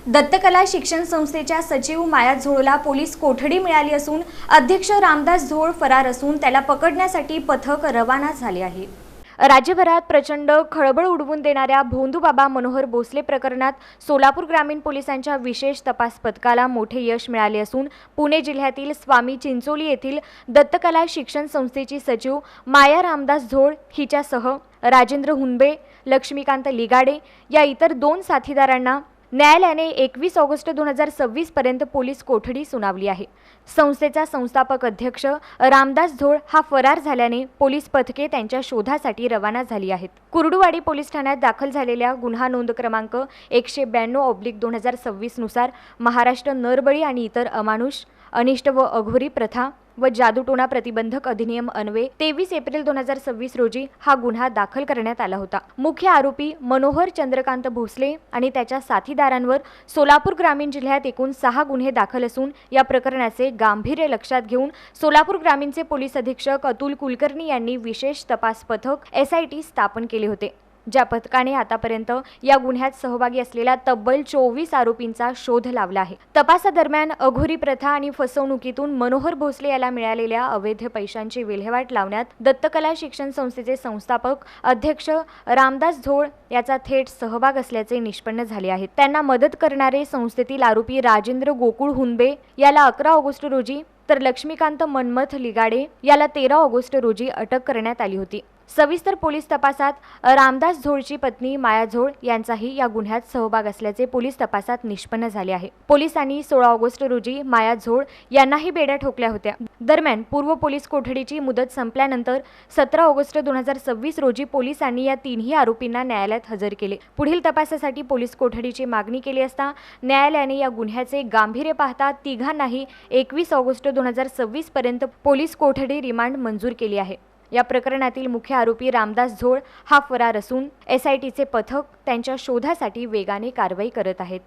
दत्तकला शिक्षण संस्थेच्या सचिव माया झोळला पोलीस कोठडी मिळाली असून अध्यक्ष रामदास झोळ फरार असून त्याला पकडण्यासाठी पथक रवाना झाले आहे। राज्यभरात प्रचंड खळबळ उडवून देणाऱ्या भोंदूबाबा मनोहर भोसले प्रकरणात सोलापूर ग्रामीण पोलिसांच्या विशेष तपास पथकाला मोठे यश मिळाले असून पुणे जिल्ह्यातील स्वामी चिंचोली येथील दत्तकला शिक्षण संस्थेची सचिव माया रामदास झोळ हिच्यासह राजेंद्र हुंबे, लक्ष्मीकांत लिगाडे या इतर 2 साथीदारांना न्यायालयाने 21 ऑगस्ट 2026 पर्यंत पोलीस कोठडी सुनावली आहे। संस्थेचा संस्थापक अध्यक्ष रामदास झोळ हा फरार झाल्याने पोलीस पथके त्यांच्या शोधासाठी रवाना झाली आहेत। कुर्डुवाडी पोलीस ठाण्यात दाखल झालेल्या गुन्हा नोंद क्रमांक 192/2026 नुसार महाराष्ट्र नरबळी आणि इतर अमानुष, अनिष्ट व अघोरी प्रथा व जादूटोणा प्रतिबंधक अधिनियम अन्वये 23 एप्रिल 2026 रोजी हा गुन्हा दाखल करण्यात आला होता। मुख्य आरोपी मनोहर चंद्रकांत भोसले आणि त्याच्या साथीदारांवर सोलापूर ग्रामीण जिल्ह्यात एकूण 6 गुन्हे दाखल असून या प्रकरणाचे गांभीर्य लक्षात घेऊन सोलापूर ग्रामीणचे पोलीस अधीक्षक अतुल कुलकर्णी यांनी विशेष तपास पथक SIT स्थापन केले होते। ज्या पथकाने आतापर्यंत या गुन्ह्यात सहभागी असलेल्या तब्बल 24 आरोपींचा शोध लावला आहे। तपासादरम्यान अघोरी प्रथा आणि फसवणुकीतून मनोहर भोसले याला मिळालेल्या अवैध पैशांची विल्हेवाट लावण्यात दत्तकला शिक्षण संस्थेचे संस्थापक अध्यक्ष रामदास झोळ याचा थेट सहभाग असल्याचे निष्पन्न झाले आहे। त्यांना मदत करणारे संस्थेतील आरोपी राजेंद्र गोकुळ हुंबे याला 11 ऑगस्ट रोजी तर लक्ष्मीकांत मनमथ लिगाडे याला 13 ऑगस्ट रोजी अटक करण्यात आली होती। सविस्तर पोलीस तपासात रामदास झोळची पत्नी माया झोळ यांचाही या गुन्ह्यात सहभाग असल्याचे पोलीस तपासात निष्पन्न झाले आहे। पोलिसांनी 16 ऑगस्ट रोजी माया झोळ यांनाही बेड्या ठोकल्या होत्या। दरम्यान पूर्व पोलीस कोठडीची मुदत संपल्यानंतर 17 ऑगस्ट 2026 रोजी पोलिसांनी या 3ही आरोपींना न्यायालयात हजर केले। पुढील तपासासाठी पोलीस कोठडीची मागणी केली असता न्यायालयाने या गुन्ह्याचे गांभीर्य पाहता तिघांनाही 21 ऑगस्ट 2026 पर्यंत पोलीस कोठडी रिमांड मंजूर केली आहे। या प्रकरणातील मुख्य आरोपी रामदास झोळ हा फरार असून SITचे पथक त्यांच्या शोधासाठी वेगाने कारवाई करत आहेत।